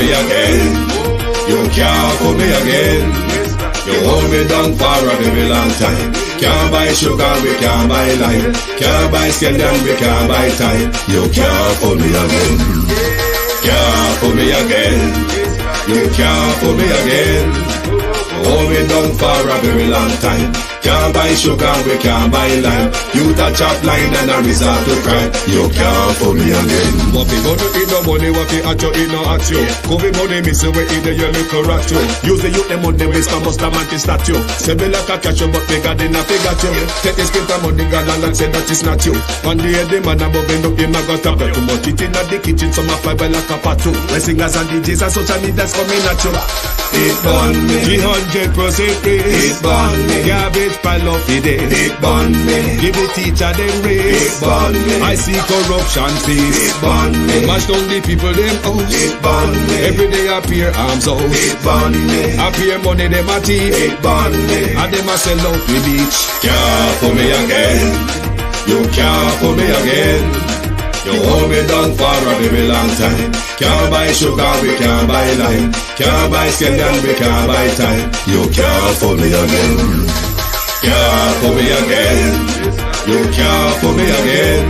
me again. You can't fool me again. You hold me down for a very long time. Can't buy sugar, we can't buy lime. Can't buy scandal, we can't buy time. You can't fool me again. Can't fool me again. You can't fool me again. Hold me down for a very long time. Can't buy sugar, we can't buy lime. You touch up line and I resort to crime. You can't fool me again. What we go to eat no money, what we at you, eat no at you. Covid money, miss away in the yellow correct you. Use the youth, the money, waste for most of man to statue. Say me like a catch you, but they got enough, they got you. Take this skin from money, God and say that it's not you. One day the man above end up in my gut up. Too much eating at the kitchen, some fly by like a patu. My singers and DJs and social media's coming at you. It burn me. 300% raise. It burn me. Garbage pile up the day. It burn me. Give the teacher them raise. It burn me. I see corruption face. It burn me. Mash down the people them house. It burn me. Every day appear arms out. It burn me. Appear money them a thief. It burn me. And them a sell out the beach. Can't fool me again. You can't fool me again. You hold me down for a very long time. Can't buy sugar, we can't buy lime. Can't buy scandal, we can't buy time. You can't fool me again. Can't fool me again. You can't fool me again.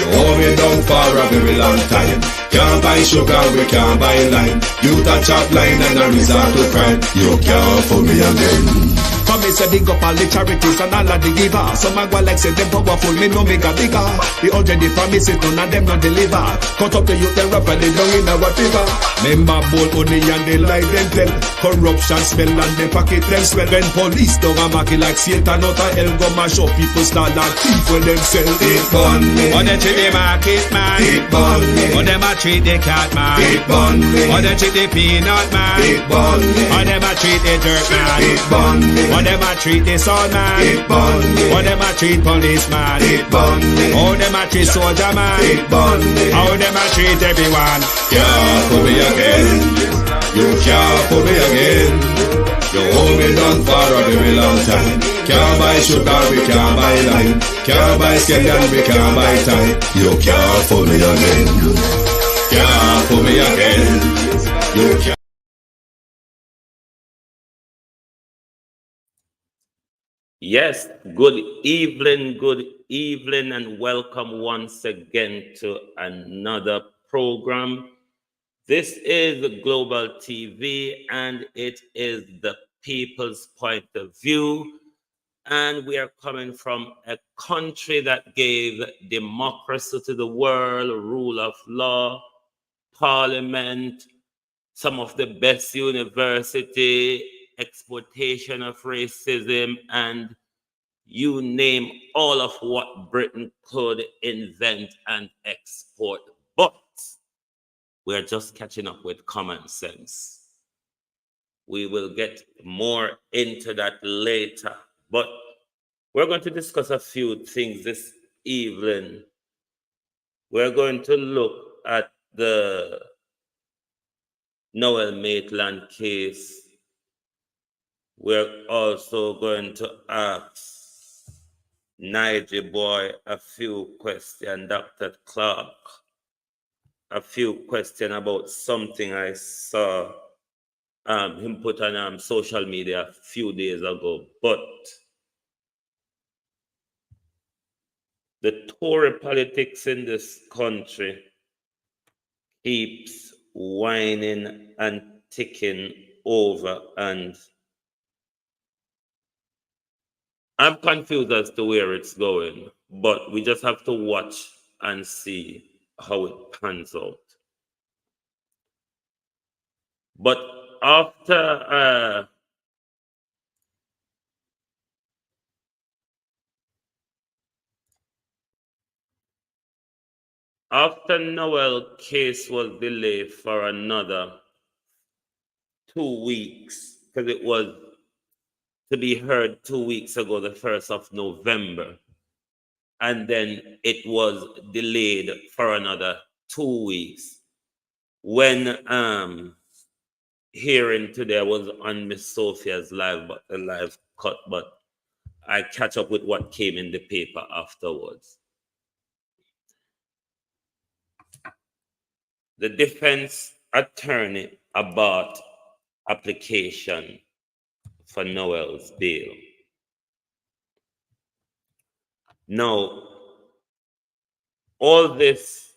You hold me down for a very long time. Can't buy sugar, we can't buy lime. You touch up line and I resort to crime. You can't fool me again. For me say big up all the charities and all of the givers. Some a go like say them powerful, me know me got bigger. The already promises none of them not deliver. Cut up the youth, the rapper, they down in our fever. Member bowl only and they lie them tell. Corruption smell and they pocket them swell. When police don't a market like Satan out of hell, go mash up people start like thief when them sell. It burn me. Or they treat the market man. It burn me. Or them a treat the cat man. It burn me. Or they treat the peanut man. It burn me. Or them a treat the dirt man. It burn me. Or them a treat the son man. It burn me. Or them a treat policeman. It burn me. How them a treat soldier man. It burn me. How them a treat everyone. Can't fool me again. You can't fool me again. You hold me down for a very long time. Can't buy sugar, we can't buy lime. Can't buy scandal, we can't buy time. You can't fool me again. Can't fool me again. You can't. Yes, good evening, and welcome once again to another program. This is Global TV, and it is the people's point of view. And we are coming from a country that gave democracy to the world, rule of law, parliament, some of the best university, exploitation of racism, and you name all of what Britain could invent and export. But we're just catching up with common sense. We will get more into that later, but we're going to discuss a few things this evening. We're going to look at the Noel Maitland case. We're also going to ask Nigel boy a few questions, Dr. Clarke, a few questions about something I saw him put on social media a few days ago. But the Tory politics in this country keeps whining and ticking over, and I'm confused as to where it's going, but we just have to watch and see how it pans out. But after Noel case was delayed for another 2 weeks, because it was to be heard 2 weeks ago, the 1st of November. And then it was delayed for another 2 weeks. When hearing today, I was on Ms Sophia's live cut, but I catch up with what came in the paper afterwards. The defense attorney about application for Noel's bail. Now, all this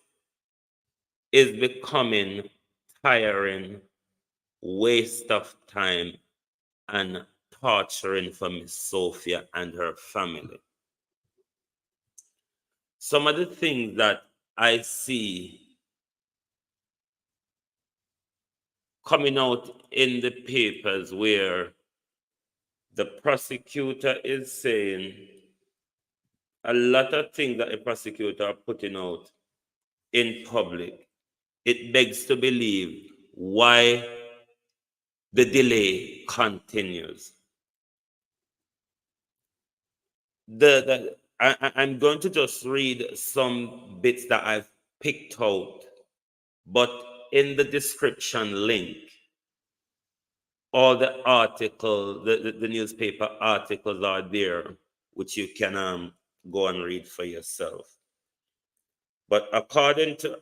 is becoming tiring, waste of time, and torturing for Ms. Sophia and her family. Some of the things that I see coming out in the papers where the prosecutor is saying a lot of things that the prosecutor are putting out in public, it begs to believe why the delay continues. I'm going to just read some bits that I've picked out, but in the description link, all the articles, the newspaper articles are there, which you can go and read for yourself. But according to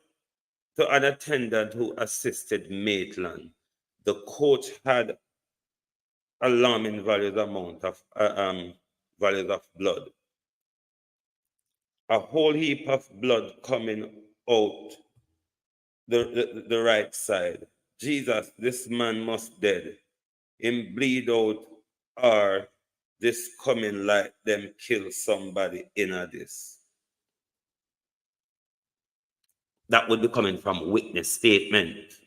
an attendant who assisted Maitland, the coach had alarming values of blood. A whole heap of blood coming out the right side. Jesus, this man must dead. Him bleed out, or this coming like them kill somebody in a this. That would be coming from witness statement.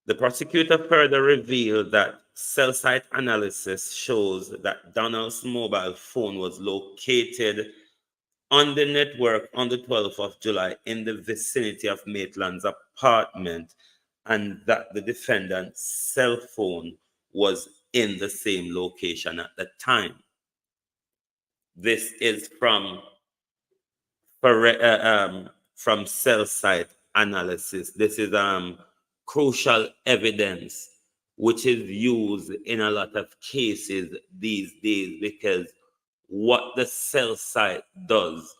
The prosecutor further revealed that cell site analysis shows that Donald's mobile phone was located on the network on the 12th of July in the vicinity of Maitland's apartment, and that the defendant's cell phone was in the same location at the time. This is from cell site analysis. This is crucial evidence which is used in a lot of cases these days, because what the cell site does,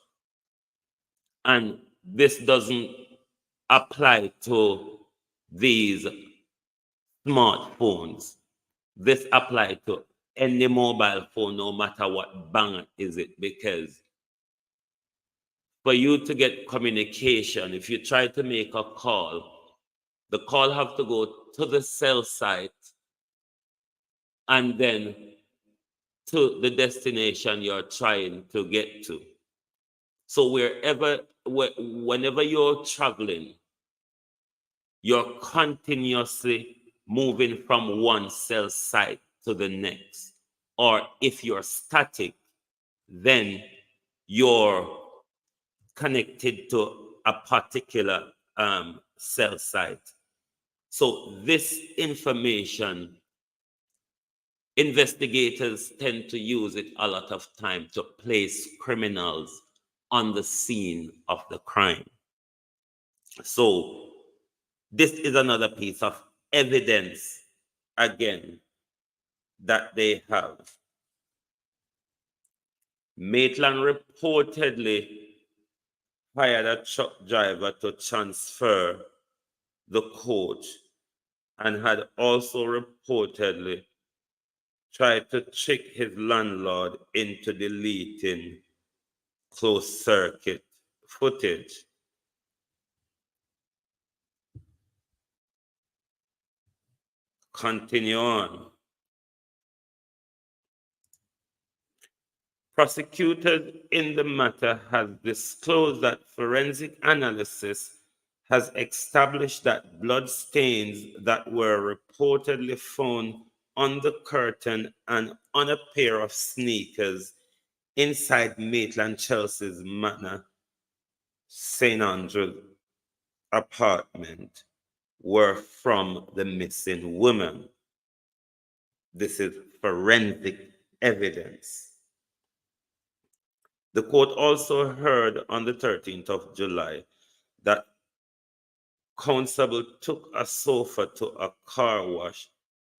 and this doesn't apply to these smartphones, this applies to any mobile phone, no matter what bank is it, because for you to get communication, if you try to make a call, the call have to go to the cell site and then to the destination you're trying to get to. So whenever you're traveling, you're continuously moving from one cell site to the next. Or if you're static, then you're connected to a particular cell site. So this information, investigators tend to use it a lot of time to place criminals on the scene of the crime. So this is another piece of evidence, again, that they have. Maitland reportedly hired a truck driver to transfer the coach, and had also reportedly tried to trick his landlord into deleting closed circuit footage. Continue on. Prosecutors in the matter has disclosed that forensic analysis has established that blood stains that were reportedly found on the curtain and on a pair of sneakers inside Maitland Chelsea's Manor, St. Andrew's apartment were from the missing woman. This is forensic evidence. The court also heard on the 13th of July that Constable took a sofa to a car wash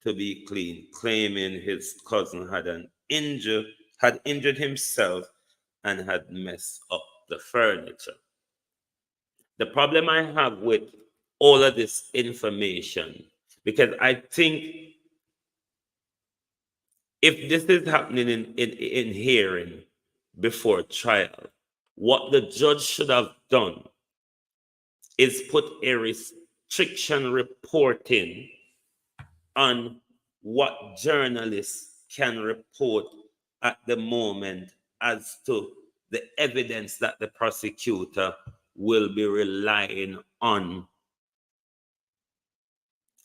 to be cleaned, claiming his cousin had injured himself and had messed up the furniture. The problem I have with all of this information, because I think if this is happening in hearing before trial, what the judge should have done is put a restriction reporting on what journalists can report at the moment as to the evidence that the prosecutor will be relying on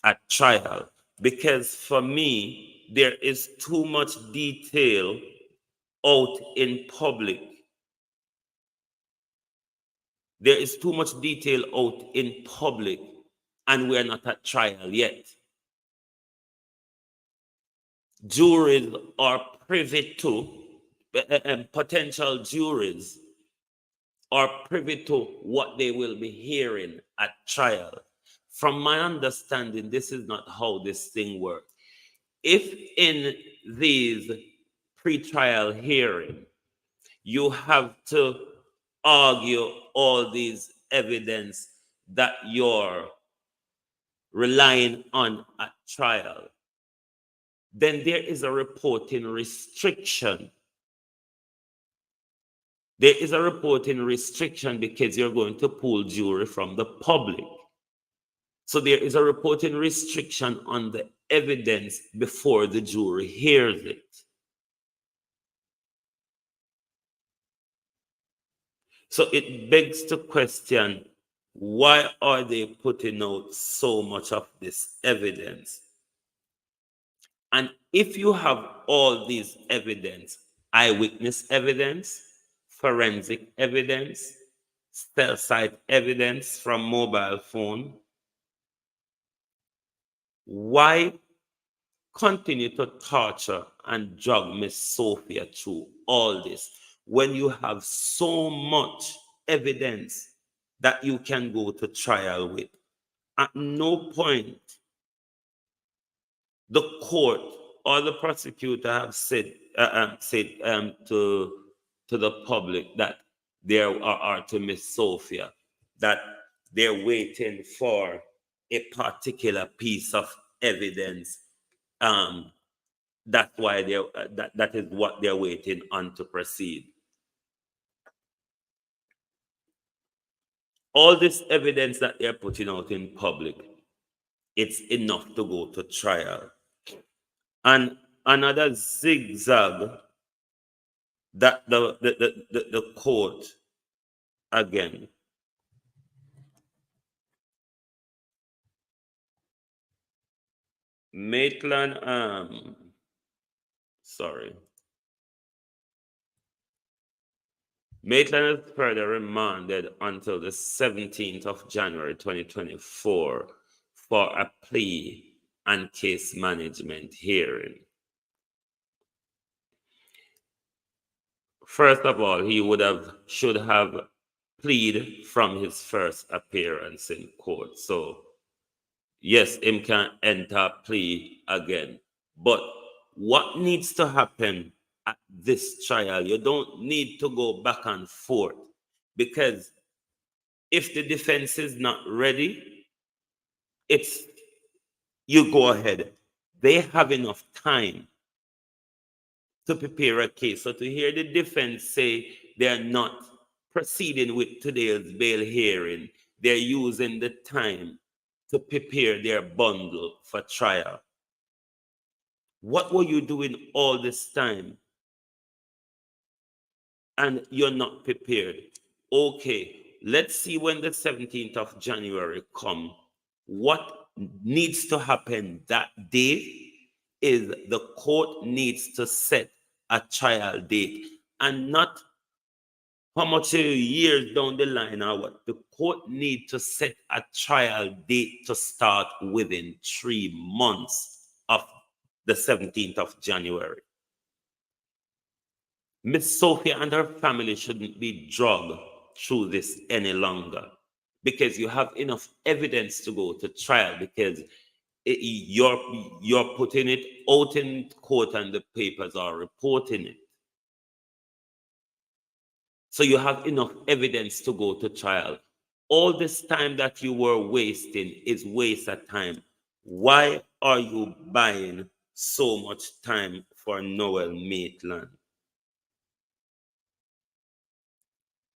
at trial. Because for me, there is too much detail out in public. There is too much detail out in public, and we're not at trial yet. Juries are privy to, potential juries are privy to what they will be hearing at trial. From my understanding, this is not how this thing works. If in these pre-trial hearings, you have to argue all these evidence that you're relying on at trial, then there is a reporting restriction. There is a reporting restriction because you're going to pull jury from the public. So there is a reporting restriction on the evidence before the jury hears it. So it begs to question, why are they putting out so much of this evidence? And if you have all these evidence, eyewitness evidence, forensic evidence, cell site evidence from mobile phone, why continue to torture and drag Ms. Sophia through all this when you have so much evidence that you can go to trial with? At no point the court or the prosecutor have said to the public that there are to Ms. Sophia that they're waiting for a particular piece of evidence. That's why that is what they're waiting on to proceed. All this evidence that they're putting out in public, it's enough to go to trial. And another zigzag that the court, again, Maitland, Maitland is further remanded until the 17th of January 2024 for a plea and case management hearing. First of all, he should have pleaded from his first appearance in court. So yes, him can enter plea again. But what needs to happen at this trial? You don't need to go back and forth, because if the defense is not ready, you go ahead. They have enough time to prepare a case. So to hear the defense say they're not proceeding with today's bail hearing, they're using the time to prepare their bundle for trial. What were you doing all this time? And you're not prepared. Okay, let's see when the 17th of January comes. What needs to happen that day is the court needs to set a trial date, and not how much years down the line or what. The court needs to set a trial date to start within 3 months of the 17th of January. Ms. Sophia and her family shouldn't be dragged through this any longer, because you have enough evidence to go to trial, because you're putting it out in court and the papers are reporting it. So you have enough evidence to go to trial. All this time that you were wasting is waste of time. Why are you buying so much time for Noel Maitland?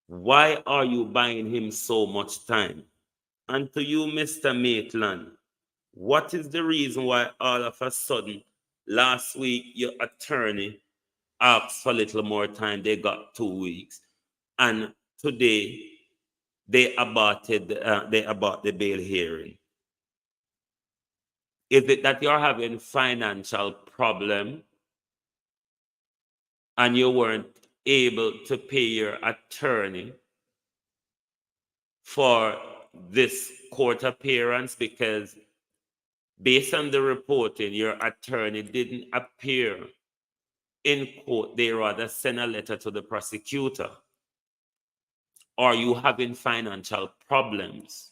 Why are you buying him so much time? And to you, Mr. Maitland, what is the reason why all of a sudden last week your attorney asked for a little more time? They got 2 weeks. And today they aborted the bail hearing. Is it that you're having financial problem and you weren't able to pay your attorney for this court appearance? Because based on the reporting, your attorney didn't appear in court. They rather send a letter to the prosecutor. Are you having financial problems?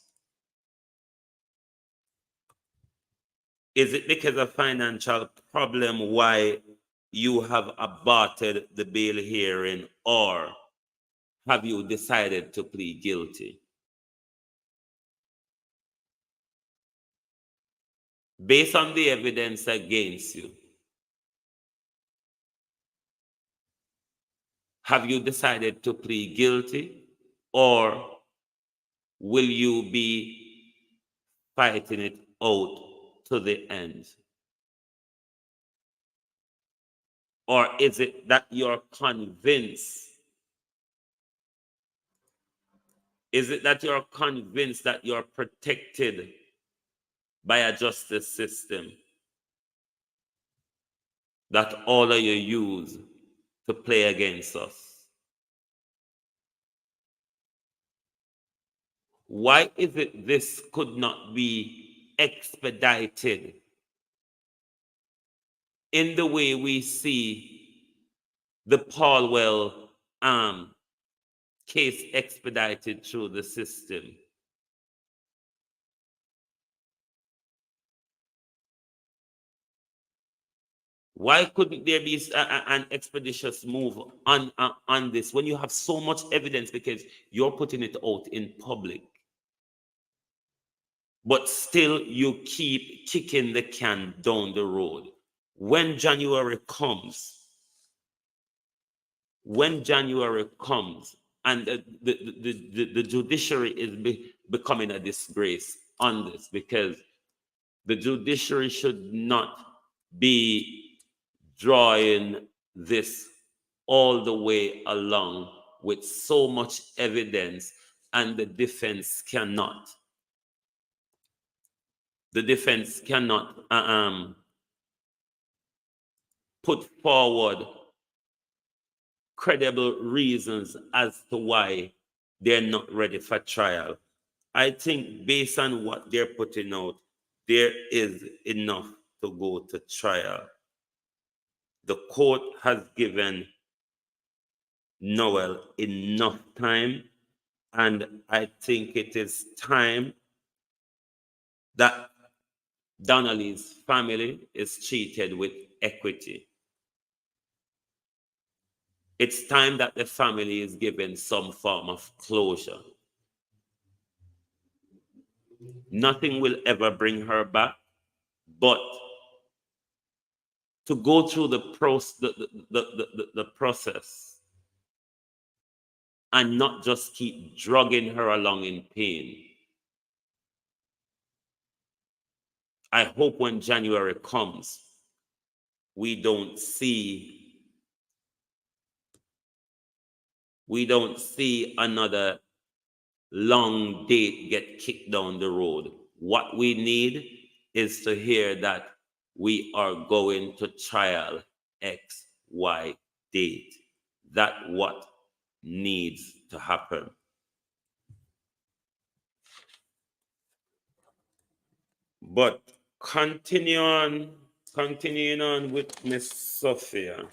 Is it because of financial problem why you have aborted the bail hearing, or have you decided to plead guilty? Based on the evidence against you, have you decided to plead guilty, or will you be fighting it out to the end? Or is it that you're convinced? Is it that you're convinced that you're protected by a justice system that all of you use to play against us? Why is it this could not be expedited in the way we see the Paulwell case expedited through the system? Why couldn't there be an expeditious move on this when you have so much evidence, because you're putting it out in public? But still you keep kicking the can down the road. When January comes and the judiciary is becoming a disgrace on this, because the judiciary should not be drawing this all the way along with so much evidence, and the defense cannot put forward credible reasons as to why they're not ready for trial. I think based on what they're putting out, there is enough to go to trial. The court has given Noel enough time, and I think it is time that Donnelly's family is treated with equity. It's time that the family is given some form of closure. Nothing will ever bring her back, but to go through the process and not just keep dragging her along in pain. I hope when January comes, we don't see another long date get kicked down the road. What we need is to hear that we are going to trial X, Y date. That's what needs to happen. But continuing on with Ms. Sophia,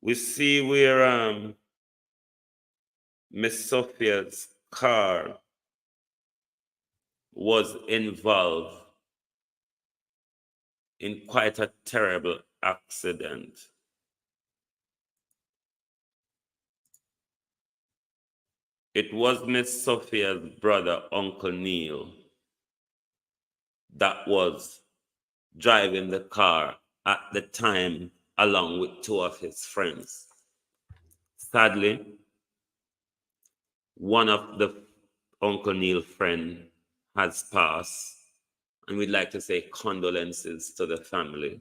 we see where Ms. Sophia's car was involved in quite a terrible accident. It was Ms Sophia's brother, Uncle Neil, that was driving the car at the time along with two of his friends. Sadly, one of the Uncle Neil friend has passed, and we'd like to say condolences to the family.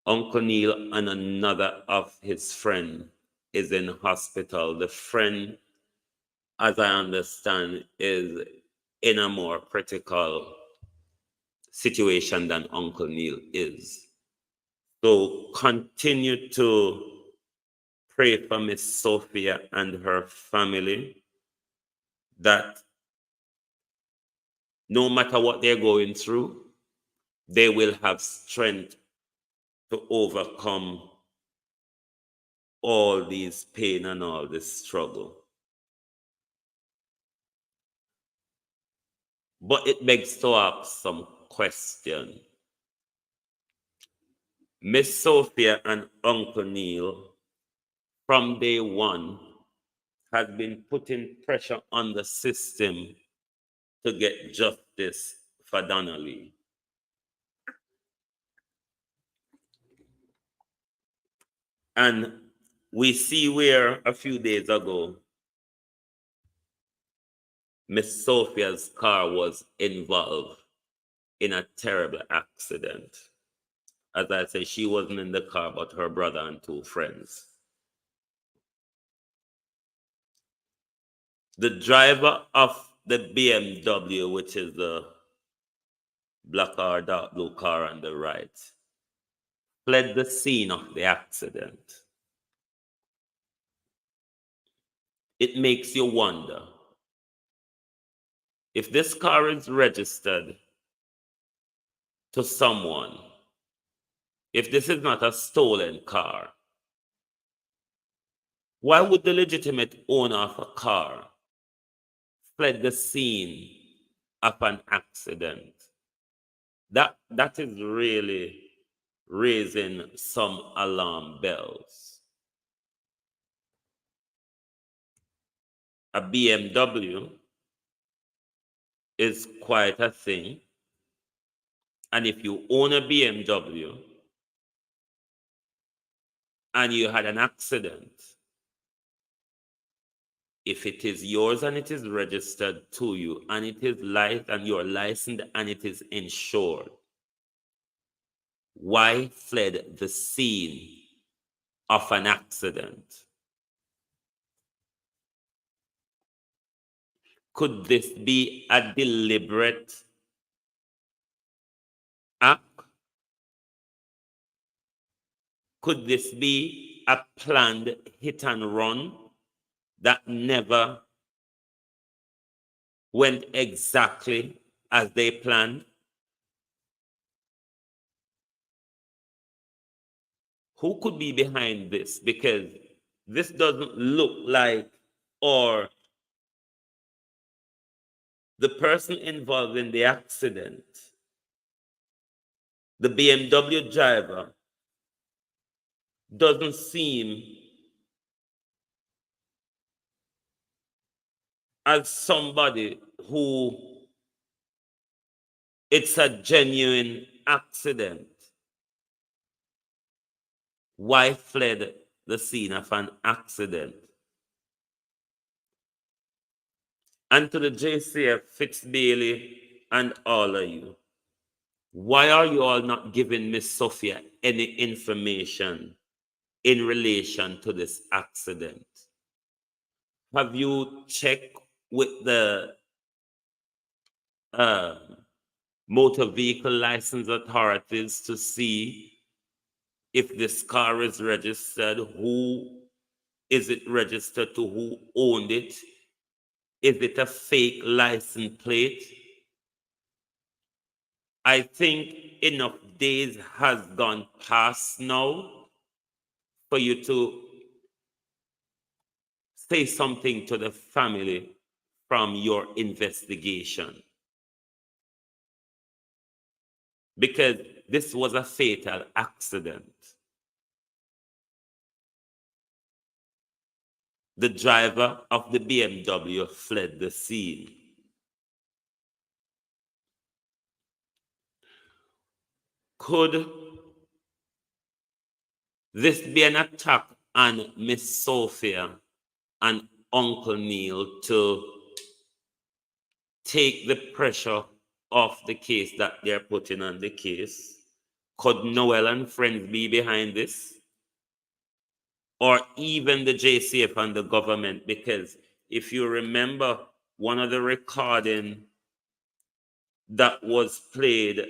Uncle Neil and another of his friend is in hospital. The friend, as I understand, is in a more critical situation than Uncle Neil is. So continue to pray for Miss Sophia and her family, that no matter what they're going through, they will have strength to overcome all these pain and all this struggle. But it begs to ask some question. Miss Sophia and Uncle Neil, from day one, has been putting pressure on the system to get justice for Donnelly. And we see where a few days ago, Miss Sophia's car was involved in a terrible accident. As I say, she wasn't in the car, but her brother and two friends. The driver of the BMW, which is the black or dark blue car on the right, fled the scene of the accident. It makes you wonder, if this car is registered to someone, if this is not a stolen car, why would the legitimate owner of a car fled the scene of an accident? That is really raising some alarm bells. A BMW is quite a thing. And if you own a BMW and you had an accident, if it is yours and it is registered to you and it is and you're licensed and it is insured, why fled the scene of an accident? Could this be a deliberate act? Could this be a planned hit and run that never went exactly as they planned? Who could be behind this? Because this doesn't look like, or the person involved in the accident, the BMW driver, doesn't seem as somebody who it's a genuine accident. Why fled the scene of an accident? And to the JCF, Fitzbailey, and all of you, why are you all not giving Miss Sophia any information in relation to this accident? Have you checked with the motor vehicle license authorities to see if this car is registered? Who is it registered to? Who owned it? Is it a fake license plate? I think enough days has gone past now for you to say something to the family from your investigation. Because this was a fatal accident. the driver of the BMW fled the scene. Could this be an attack on Ms Sophia and Uncle Neil to take the pressure off the case that they're putting on the case? Could Noel and friends be behind this? Or even the JCF and the government? Because if you remember, one of the recording that was played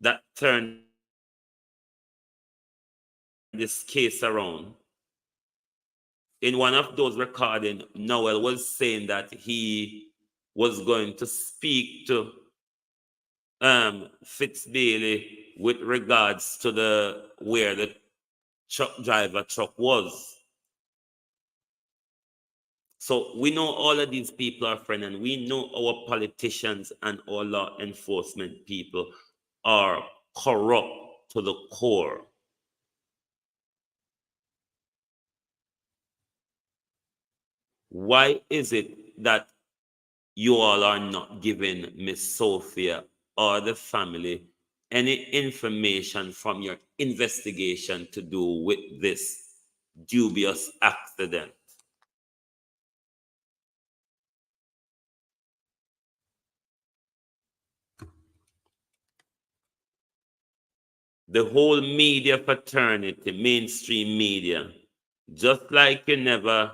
that turned this case around, in one of those recordings, Noel was saying that he was going to speak to Fitzbailey with regards to where the truck was. So we know all of these people are friends, and we know our politicians and our law enforcement people are corrupt to the core. Why is it that you all are not giving Ms. Sophia or the family any information from your investigation to do with this dubious accident? The whole media fraternity, mainstream media, just like you never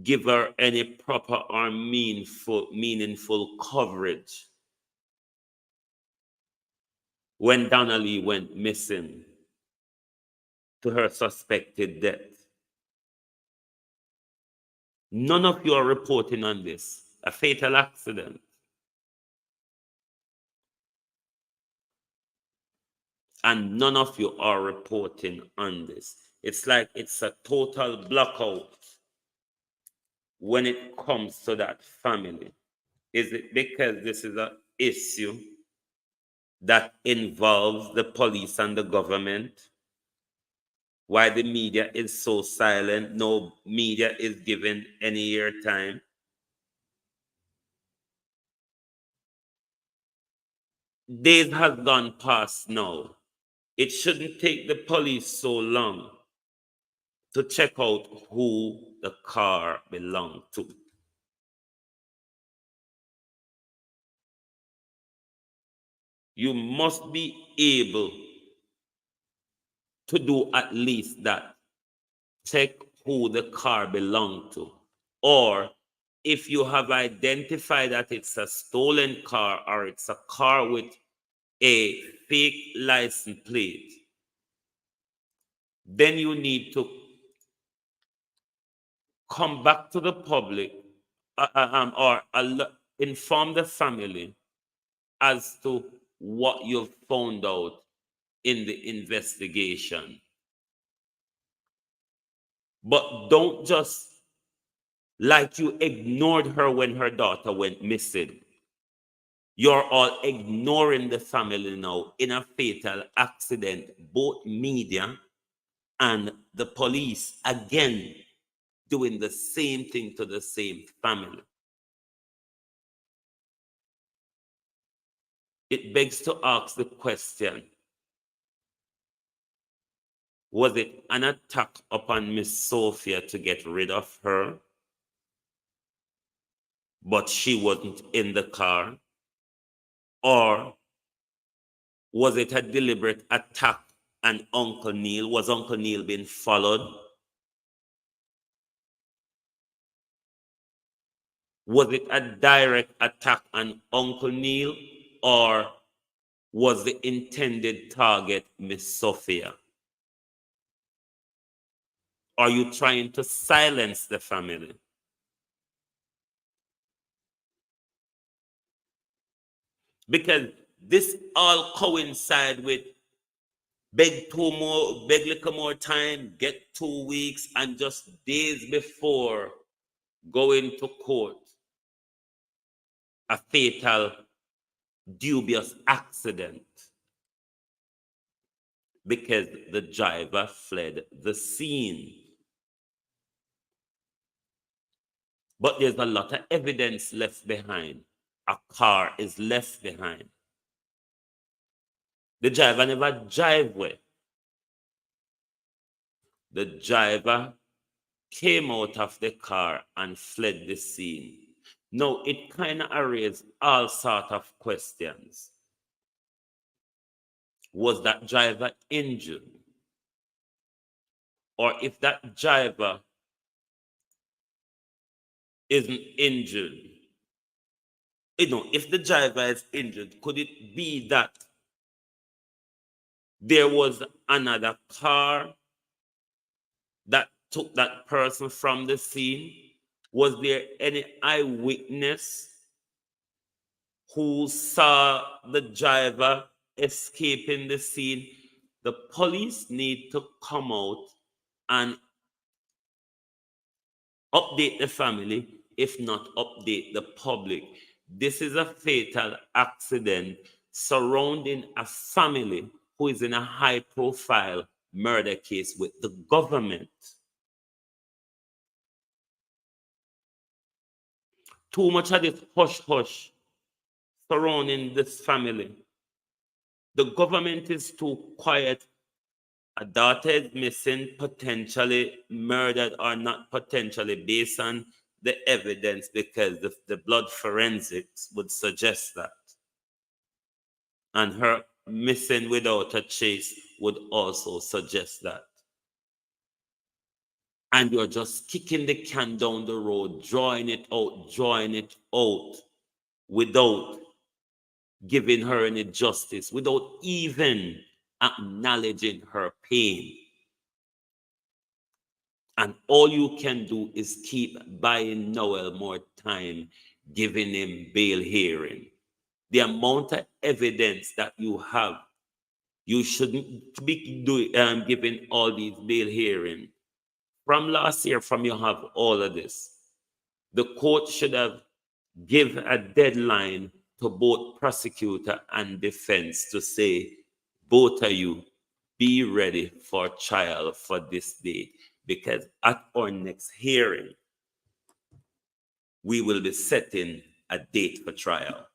give her any proper or meaningful coverage when Donnelly went missing to her suspected death. None of you are reporting on this, a fatal accident. And none of you are reporting on this. It's like it's a total blackout when it comes to that family. Is it because this is an issue that involves the police and the government? Why the media is so silent? No media is given any airtime. Days have gone past now. It shouldn't take the police so long to check out who the car belonged to. You must be able to do at least that. Check who the car belonged to. Or if you have identified that it's a stolen car or it's a car with a fake license plate, then you need to come back to the public or inform the family as to what you've found out in the investigation. But don't just, like you ignored her when her daughter went missing. You're all ignoring the family now in a fatal accident, both media and the police, again, doing the same thing to the same family. It begs to ask the question, was it an attack upon Miss Sophia to get rid of her, but she wasn't in the car? Or was it a deliberate attack on Uncle Neil? Was Uncle Neil being followed? Was it a direct attack on Uncle Neil, or was the intended target Miss Sophia? Are you trying to silence the family? Because this all coincide with beg little more time, get 2 weeks, and just days before going to court, a fatal, dubious accident. because the driver fled the scene. But there's a lot of evidence left behind. A car is left behind. The driver never drive away. The driver came out of the car and fled the scene. Now, it kind of raises all sorts of questions. Was that driver injured? Or if that driver isn't injured, if the driver is injured, could it be that there was another car that took that person from the scene? Was there any eyewitness who saw the driver escaping the scene? The police need to come out and update the family, if not update the public. This is a fatal accident surrounding a family who is in a high-profile murder case with the government. Too much of this hush-hush surrounding this family. The government is too quiet. A daughter is missing, potentially murdered or not potentially, based on the evidence, because the blood forensics would suggest that. And her missing without a trace would also suggest that. And you're just kicking the can down the road, drawing it out, without giving her any justice, without even acknowledging her pain. And all you can do is keep buying Noel more time, giving him bail hearing. The amount of evidence that you have, you shouldn't be giving all these bail hearings. From last year, from you have all of this. The court should have given a deadline to both prosecutor and defense to say, both of you, be ready for trial for this date, because at our next hearing, we will be setting a date for trial.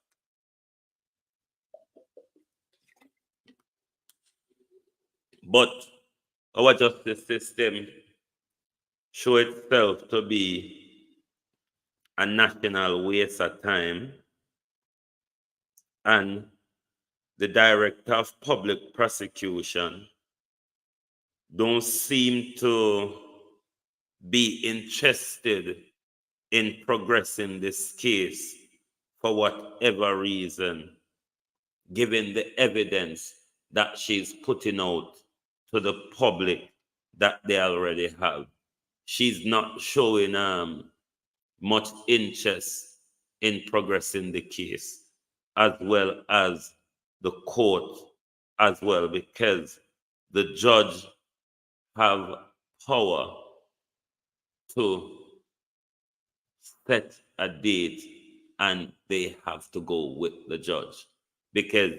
But our justice system show itself to be a national waste of time, and the director of public prosecution don't seem to be interested in progressing this case for whatever reason, given the evidence that she's putting out to the public that they already have. She's not showing much interest in progressing the case, as well as the court as well, because the judge have power to set a date, and they have to go with the judge, because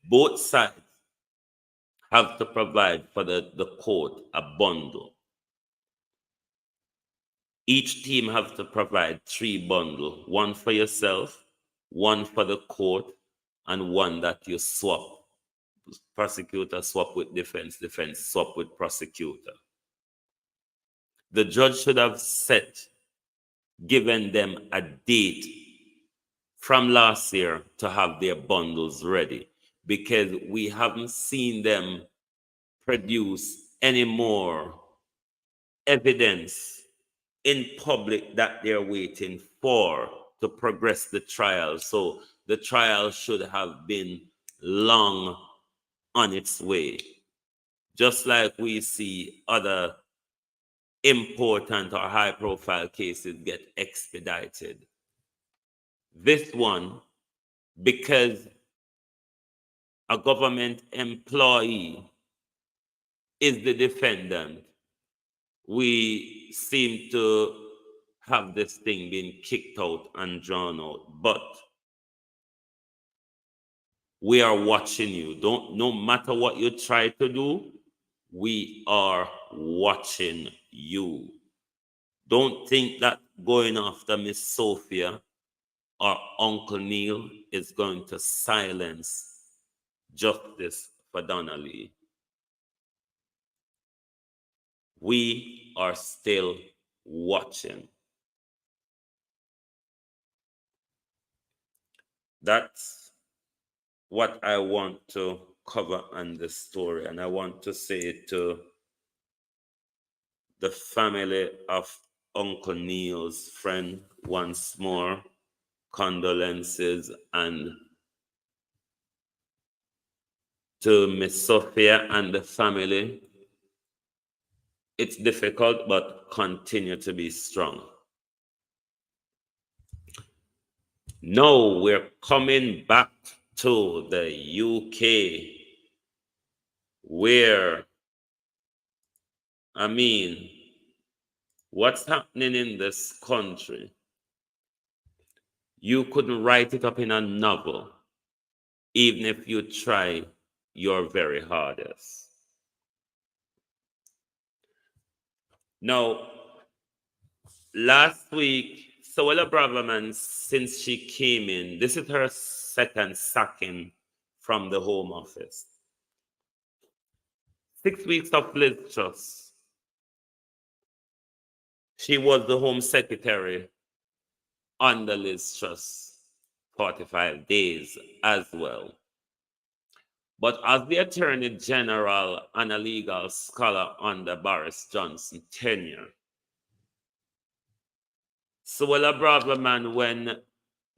both sides have to provide for the court a bundle. Each team have to provide 3 bundles, one for yourself, one for the court, and one that you swap. Prosecutor swap with defense, defense swap with prosecutor. The judge should have given them a date from last year to have their bundles ready, because we haven't seen them produce any more evidence in public that they're waiting for to progress the trial. So the trial should have been long on its way, just like we see other important or high-profile cases get expedited. This one, because a government employee is the defendant, we seem to have this thing being kicked out and drawn out. But we are watching you. No matter what you try to do, We are watching you. Don't think that going after Ms Sophia or Uncle Neil is going to silence justice for Donnelly. We are still watching. That's what I want to cover on this story, and I want to say to the family of Uncle Neil's friend once more, condolences, and to Ms Sophia and the family, it's difficult, but continue to be strong. Now we're coming back to the UK, where, what's happening in this country? You couldn't write it up in a novel, even if you try your very hardest. Now, last week, Suella Braverman, since she came in, this is her second sacking from the Home Office. 6 weeks of Liz Truss. She was the Home Secretary under Liz Truss, 45 days as well. But as the Attorney General and a legal scholar under Boris Johnson tenure, Suella Braverman, when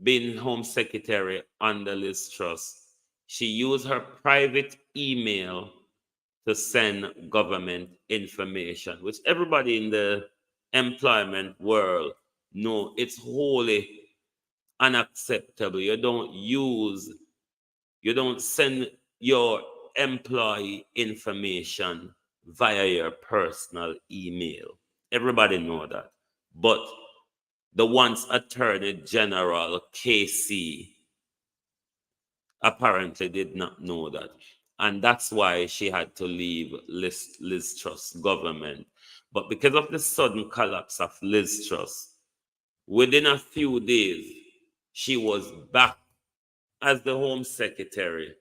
being Home Secretary under Liz Truss, she used her private email to send government information, which everybody in the employment world know it's wholly unacceptable. You don't send your employee information via your personal email. Everybody know that. But the once Attorney General KC apparently did not know that. And that's why she had to leave Liz Truss' government. But because of the sudden collapse of Liz Truss, within a few days, she was back as the Home Secretary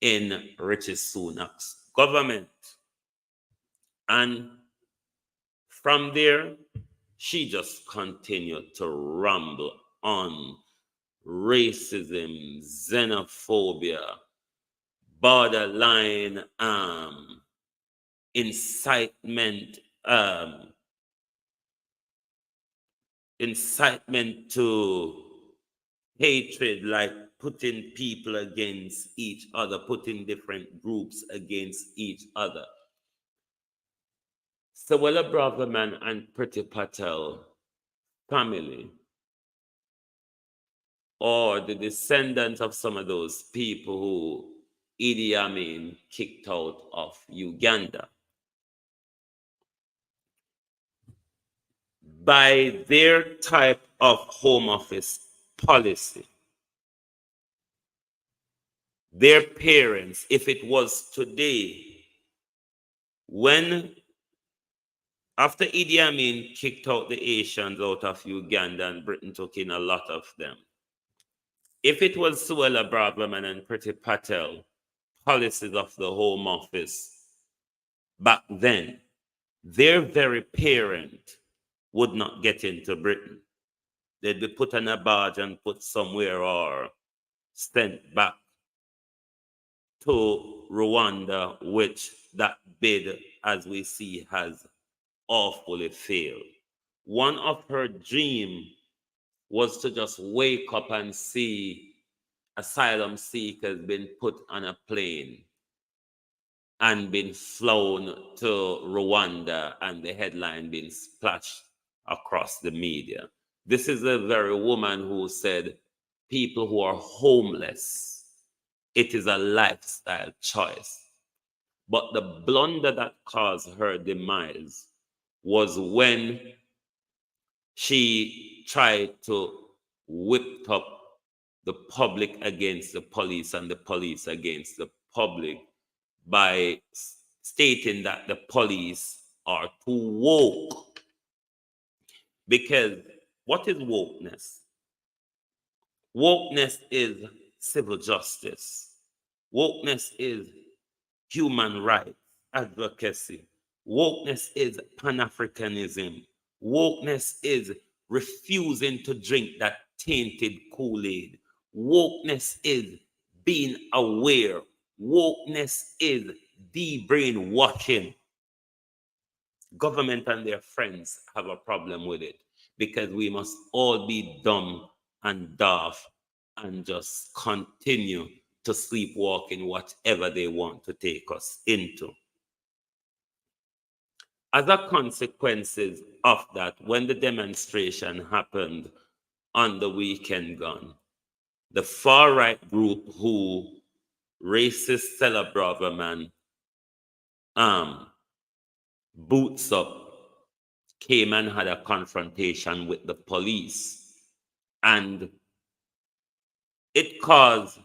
in Rishi Sunak's government. And from there, she just continued to ramble on racism, xenophobia, borderline incitement to hatred, like putting people against each other, putting different groups against each other. Suella Braverman and Priti Patel family, or the descendants of some of those people who Idi Amin kicked out of Uganda, by their type of Home Office policy, their parents, if it was today, when after Idi Amin kicked out the Asians out of Uganda and Britain took in a lot of them, if it was Suella Braverman and Priti Patel policies of the Home Office back then, their very parent would not get into Britain. They'd be put on a barge and put somewhere or sent back to Rwanda, which that bid, as we see, has awfully failed. One of her dreams was to just wake up and see asylum seekers being put on a plane and been flown to Rwanda, and the headline being splashed across the media. This is the very woman who said, people who are homeless, it is a lifestyle choice. But the blunder that caused her demise was when she tried to whip up the public against the police and the police against the public by stating that the police are too woke. Because what is wokeness? Wokeness is civil justice. Wokeness is human rights advocacy. Wokeness is Pan-Africanism. Wokeness is refusing to drink that tainted Kool-Aid. Wokeness is being aware. Wokeness is de-brainwashing. Government and their friends have a problem with it because we must all be dumb and daft and just continue to sleepwalk in whatever they want to take us into. As a consequences of that, when the demonstration happened on the weekend gone, the far-right group who racist Suella Braverman boots up came and had a confrontation with the police, and it caused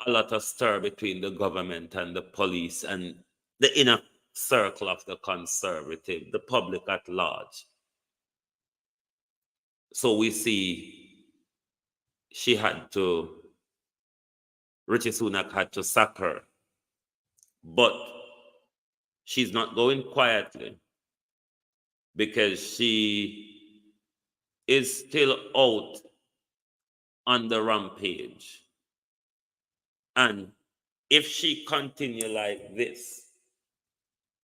a lot of stir between the government and the police and the inner circle of the conservative, the public at large. So we see Richie Sunak had to sack her, but she's not going quietly because she is still out on the rampage. And if she continue like this,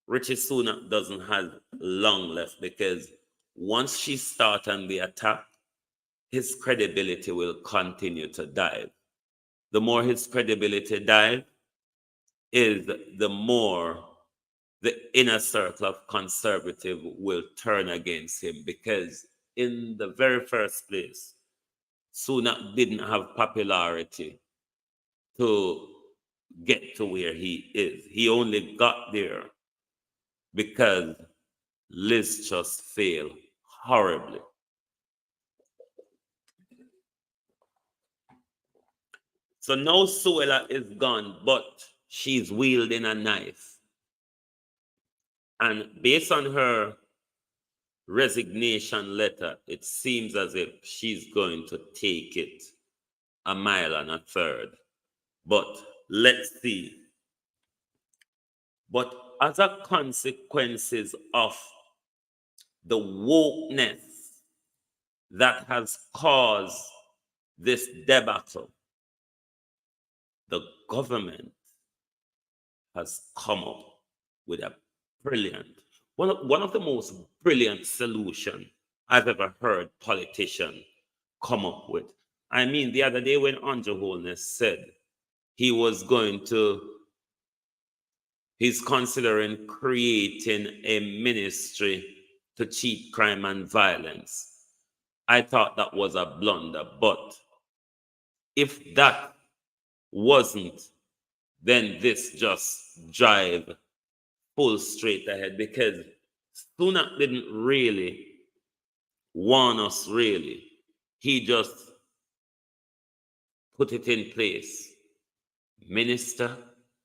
Richie Sunak doesn't have long left, because once she starts on the attack, his credibility will continue to dive. The more his credibility dives, is the more the inner circle of conservative will turn against him, because in the very first place, Sunak didn't have popularity to get to where he is. He only got there because Liz just failed horribly. So now Suella is gone, but she's wielding a knife. And based on her resignation letter, it seems as if she's going to take it a mile and a third. But let's see. But as a consequences of the wokeness that has caused this debacle, the government has come up with a brilliant, one of the most brilliant solution I've ever heard politician come up with. I mean, the other day when Andrew Holness said he's considering creating a ministry to cheat crime and violence, I thought that was a blunder. But if that wasn't, then this just drive full straight ahead, because Sunak didn't really warn us, really. He just put it in place. Minister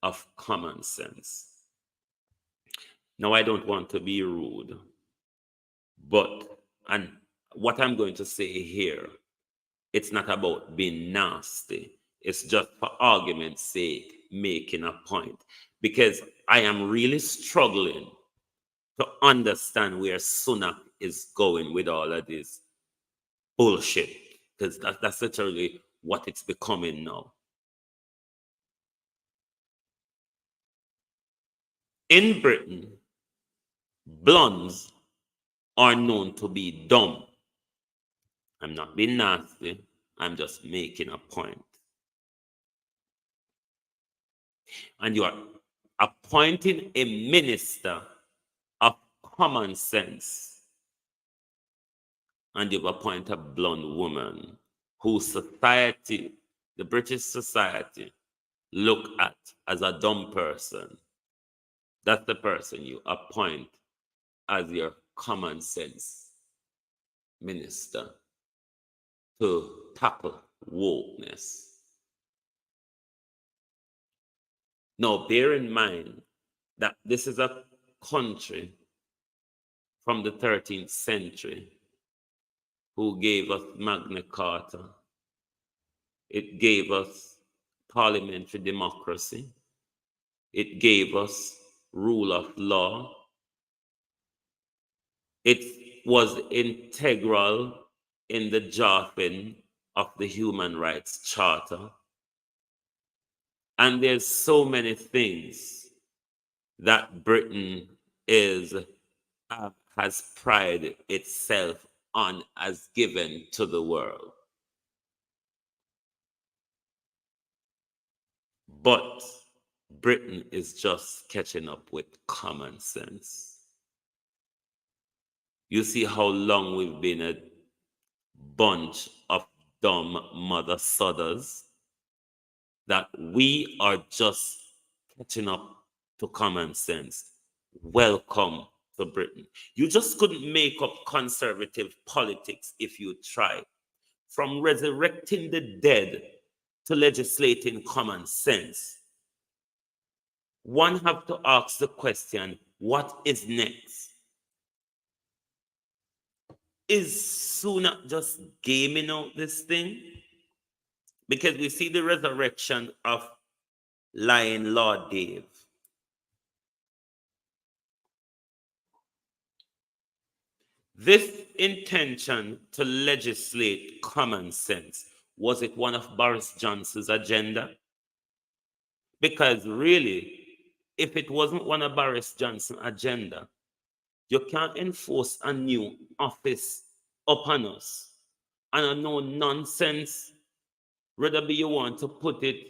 of Common Sense. Now, I don't want to be rude, and what I'm going to say here, it's not about being nasty. It's just for argument's sake, making a point. Because I am really struggling to understand where Sunak is going with all of this bullshit. Because that's literally what it's becoming now. In Britain, blondes are known to be dumb. I'm not being nasty. I'm just making a point. And you are appointing a minister of common sense, and you've appointed a blonde woman who society, the British society, look at as a dumb person. That's the person you appoint as your common sense minister to tackle wokeness. Now, bear in mind that this is a country from the 13th century who gave us Magna Carta. It gave us parliamentary democracy. It gave us rule of law. It was integral in the drafting of the Human Rights Charter. And there's so many things that Britain has prided itself on as given to the world. But Britain is just catching up with common sense. You see how long we've been a bunch of dumb mother sudders, that we are just catching up to common sense. Welcome to Britain. You just couldn't make up conservative politics if you tried. From resurrecting the dead to legislating common sense, one have to ask the question, what is next? Is Sunak just gaming out this thing? Because we see the resurrection of lying Lord Dave. This intention to legislate common sense, was it one of Boris Johnson's agenda? Because really, if it wasn't one of Boris Johnson's agenda, you can't enforce a new office upon us. And a no nonsense, rather be you want to put it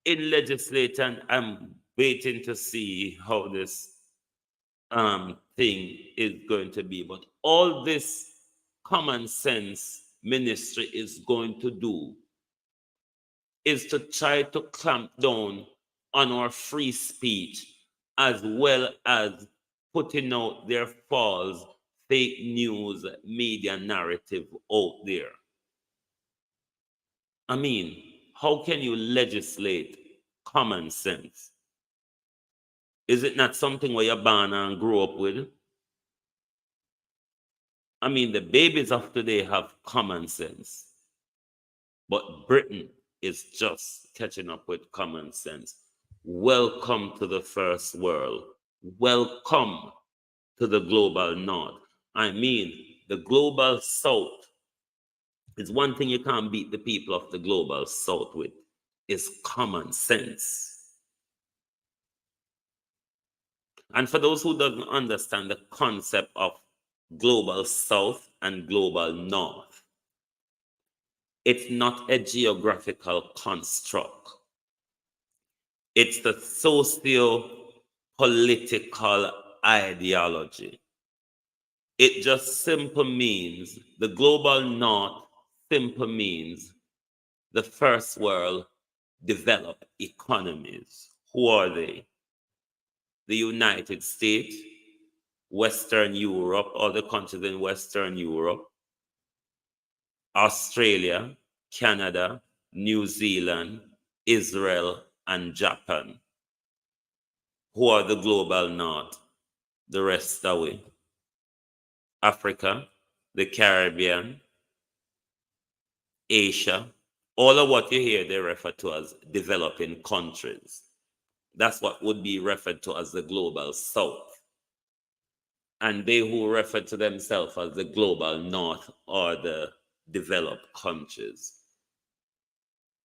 in legislature, and I'm waiting to see how this thing is going to be. But all this common sense ministry is going to do is to try to clamp down on our free speech, as well as putting out their false fake news media narrative out there. I mean, how can you legislate common sense? Is it not something where you're born and grow up with? I mean, the babies of today have common sense, but Britain is just catching up with common sense. Welcome to the first world. Welcome to the global north. I mean, the global south is one thing you can't beat the people of the global south with, is common sense. And for those who don't understand the concept of global south and global north, it's not a geographical construct. It's the socio-political ideology. It just simply means, the global north simply means the first world developed economies. Who are they? The United States, Western Europe, all the countries in Western Europe, Australia, Canada, New Zealand, Israel, and Japan. Who are the global north? The rest away. Africa, the Caribbean, Asia, all of what you hear they refer to as developing countries. That's what would be referred to as the global south. And they who refer to themselves as the global north are the developed countries.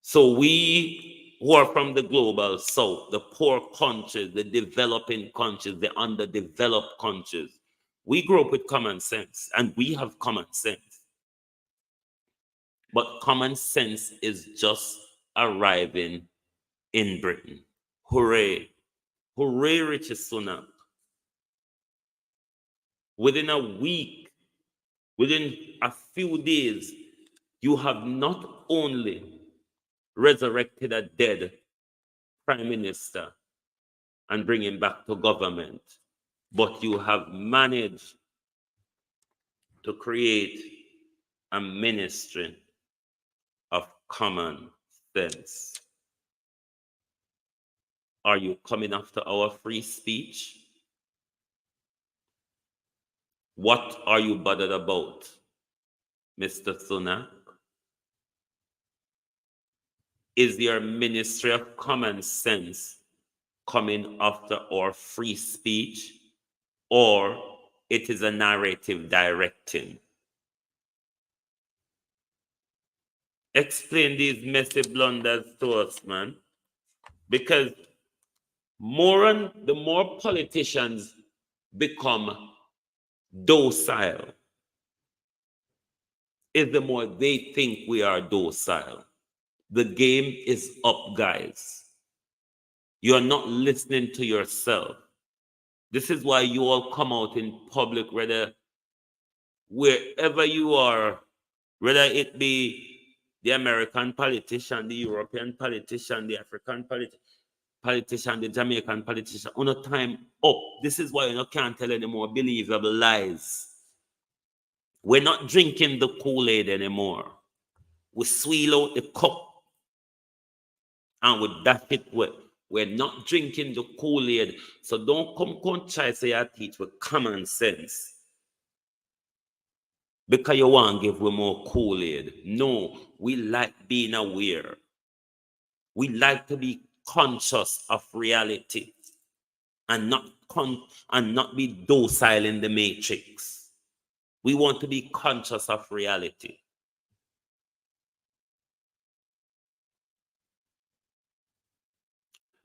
So we who are from the global south, the poor countries, the developing countries, the underdeveloped countries, we grew up with common sense, and we have common sense. But common sense is just arriving in Britain. Hooray. Hooray, Richie Sunak. Within a week, within a few days, you have not only resurrected a dead prime minister and bring him back to government, but you have managed to create a ministry of common sense. Are you coming after our free speech? What are you bothered about, Mr. Sunak? Is your Ministry of Common Sense coming after our free speech, or it is a narrative directing? Explain these messy blunders to us, man. Because the more politicians become docile, is the more they think we are docile. The game is up, guys. You're not listening to yourself. This is why you all come out in public, wherever you are, whether it be the American politician, the European politician, the African politician, the Jamaican politician. On a time up. This is why you can't tell any more believable lies. We're not drinking the Kool-Aid anymore. We sweel out the cup and we dash it with. We're not drinking the Kool-Aid. So don't come try to say I teach with common sense. Because you want to give we more Kool-Aid. No, we like being aware. We like to be conscious of reality and not be docile in the matrix. We want to be conscious of reality.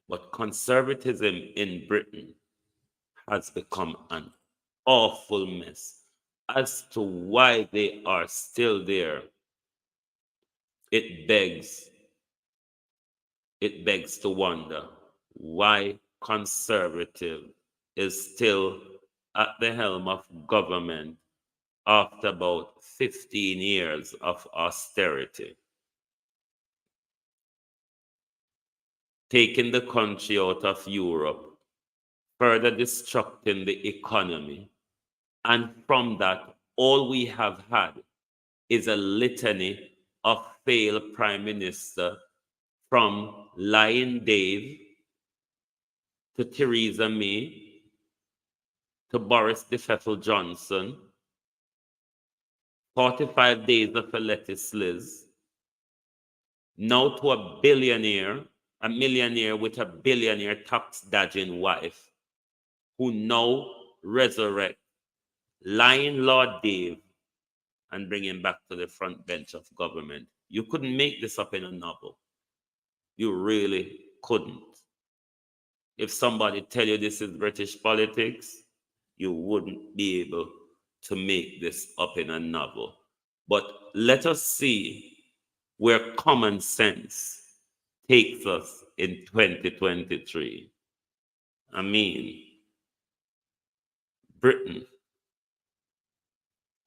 But conservatism in Britain has become an awful mess. As to why they are still there, it begs to wonder why conservative is still at the helm of government after about 15 years of austerity, taking the country out of Europe, further destructing the economy. And from that, all we have had is a litany of failed prime minister, from Lying Dave to Theresa May to Boris the Pfeffel Johnson, 45 days of a lettuce Liz, now to a millionaire with a billionaire tax dodging wife, who now resurrect lying Lord Dave and bring him back to the front bench of government. You couldn't make this up in a novel. You really couldn't. If somebody tell you this is British politics, you wouldn't be able to make this up in a novel. But let us see where common sense takes us in 2023. I mean, Britain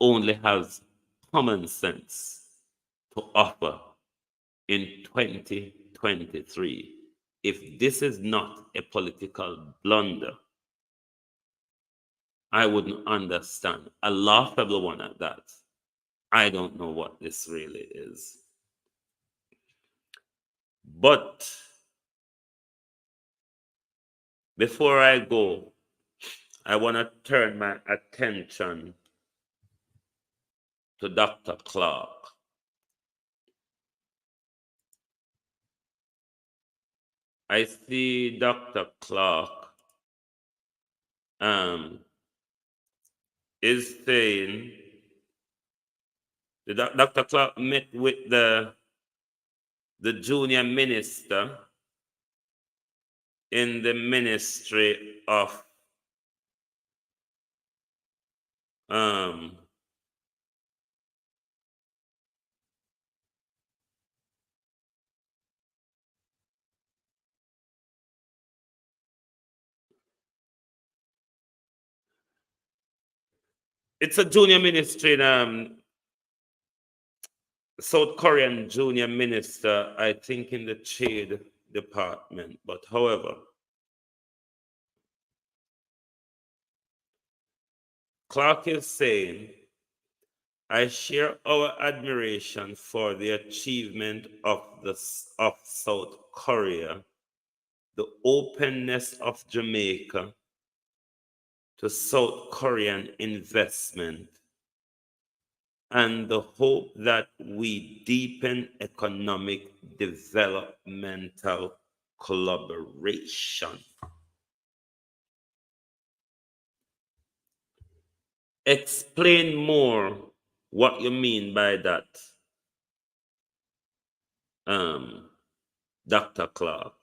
only has common sense to offer in 2023. If this is not a political blunder, I wouldn't understand. A laughable one at that. I don't know what this really is. But before I go, I want to turn my attention to Dr. Clarke. I see Dr. Clarke is saying that Dr. Clarke met with the junior minister in the Ministry of it's a junior ministry in South Korean junior minister, I think in the trade department. But however, Clarke is saying, I share our admiration for the achievement of South Korea the openness of Jamaica to South Korean investment, and the hope that we deepen economic developmental collaboration. Explain more what you mean by that, Dr. Clarke.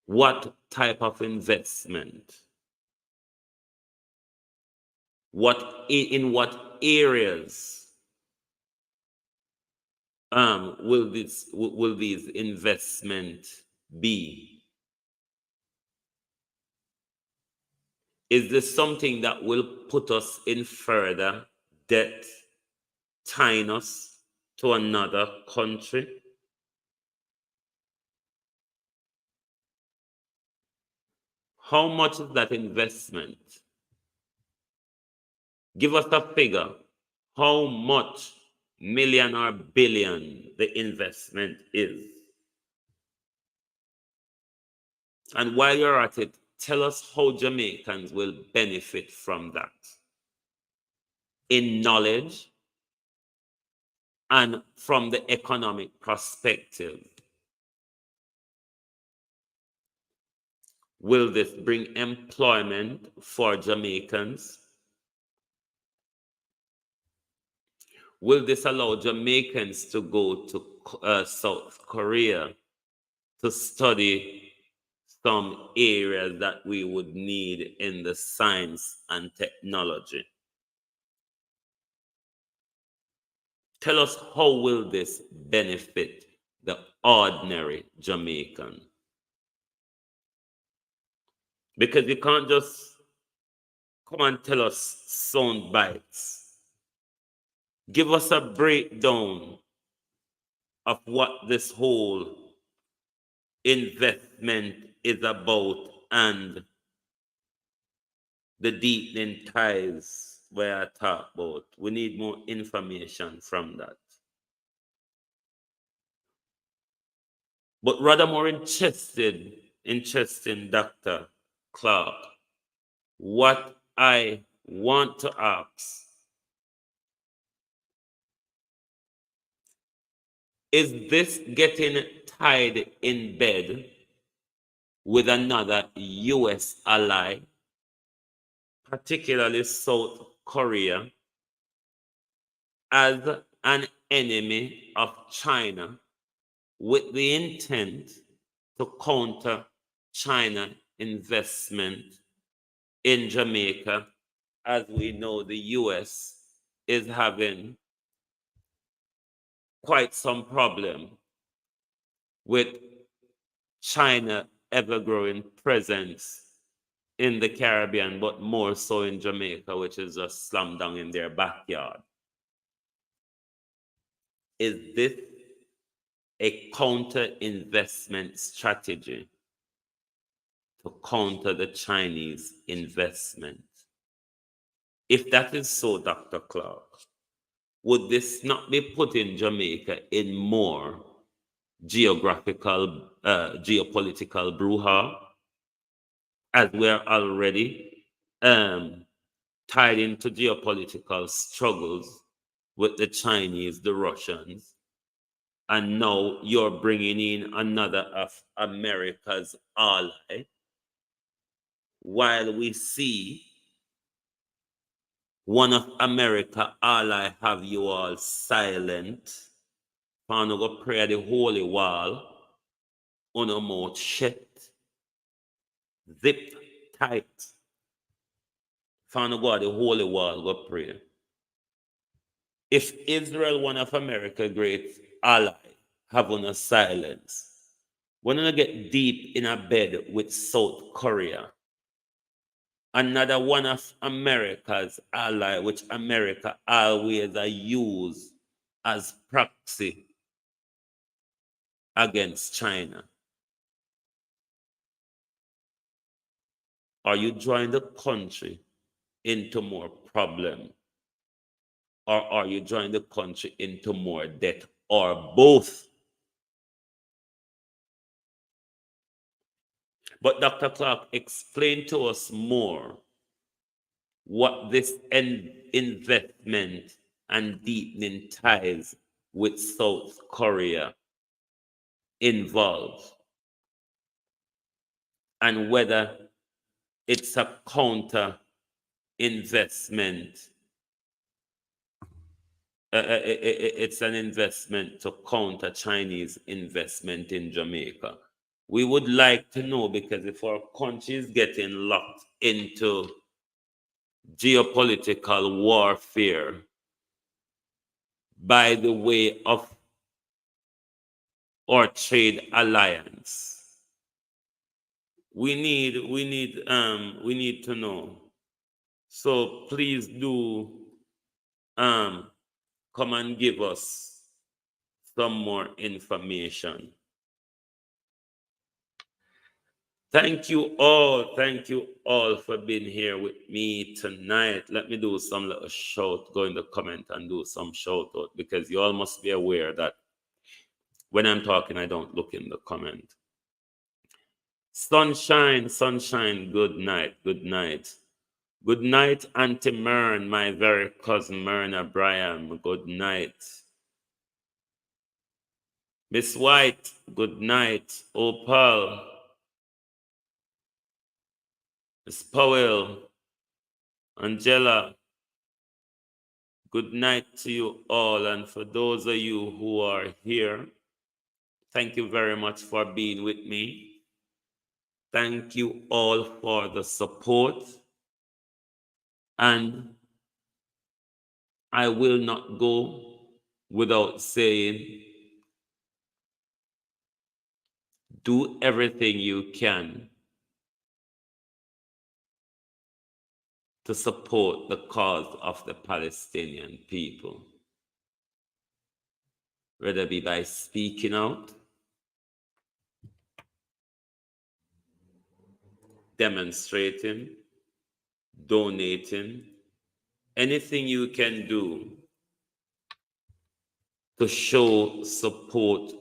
What type of investment? In what areas will these investments be? Is this something that will put us in further debt, tying us to another country? How much is that investment? Give us a figure. How much million or billion the investment is? And while you're at it, tell us how Jamaicans will benefit from that in knowledge and from the economic perspective. Will this bring employment for Jamaicans? Will this allow Jamaicans to go to South Korea to study some areas that we would need in the science and technology? Tell us, how will this benefit the ordinary Jamaican? Because you can't just come and tell us sound bites. Give us a breakdown of what this whole investment is about and the deepening ties where I talk about. We need more information from that. But rather more interested, Dr. Clarke, what I want to ask is this getting tied in bed with another US ally, particularly South Korea, as an enemy of China, with the intent to counter China investment in Jamaica? As we know, the US is having quite some problem with China ever-growing presence in the Caribbean, but more so in Jamaica, which is just slam dunk in their backyard. Is this a counter-investment strategy to counter the Chinese investment? If that is so, Dr. Clarke, would this not be putting Jamaica in more geopolitical brouhaha, as we're already tied into geopolitical struggles with the Chinese, the Russians, and now you're bringing in another of America's ally, while we see one of America's ally have you all silent, and go pray at the holy wall, on a mouth shut, zip tight. Found go at the holy wall, go pray. If Israel, one of America's great ally, have on a silence, we're gonna get deep in a bed with South Korea, another one of America's ally, which America always use as proxy against China. Are you drawing the country into more problem, or are you drawing the country into more debt, or both? But Dr. Clarke, explain to us more what this investment and deepening ties with South Korea involves, and whether it's a counter investment. It's an investment to counter Chinese investment in Jamaica. We would like to know, because if our country is getting locked into geopolitical warfare by the way of our trade alliance, we need to know. So please do come and give us some more information. Thank you all for being here with me tonight. Let me do some little shout, go in the comment and do some shout out, because you all must be aware that when I'm talking, I don't look in the comment. Sunshine, good night. Good night, Auntie Mern, my very cousin Myrna Bryan, good night. Miss White, good night. Opal, Miss Powell, Angela, good night to you all. And for those of you who are here, thank you very much for being with me. Thank you all for the support. And I will not go without saying, do everything you can to support the cause of the Palestinian people, whether it be by speaking out, demonstrating, donating, anything you can do to show support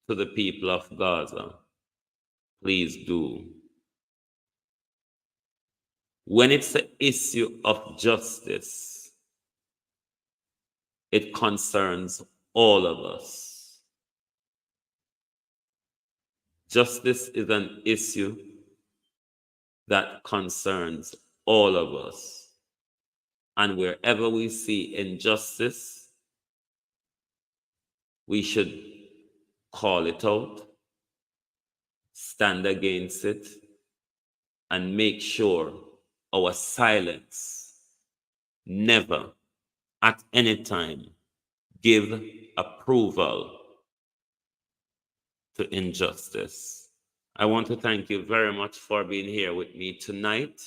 to the people of Gaza, please do. When it's an issue of justice, it concerns all of us. Justice is an issue that concerns all of us. And wherever we see injustice, we should call it out, stand against it, and make sure our silence never at any time give approval to injustice. I want to thank you very much for being here with me tonight.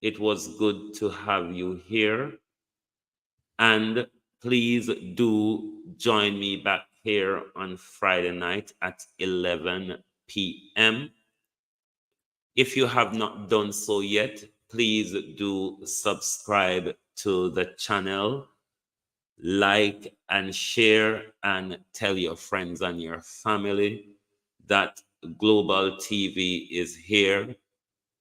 It was good to have you here. And please do join me back here on Friday night at 11 p.m. If you have not done so yet, please do subscribe to the channel, like and share, and tell your friends and your family that Global TV is here,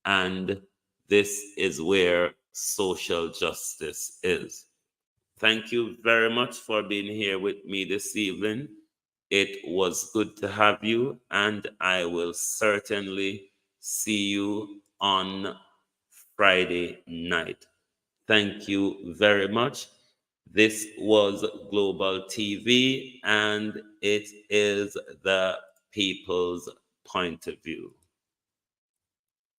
and this is where social justice is. Thank you very much for being here with me this evening. It was good to have you, and I will certainly see you on Friday night. Thank you very much. This was Global TV, and it is the people's point of view.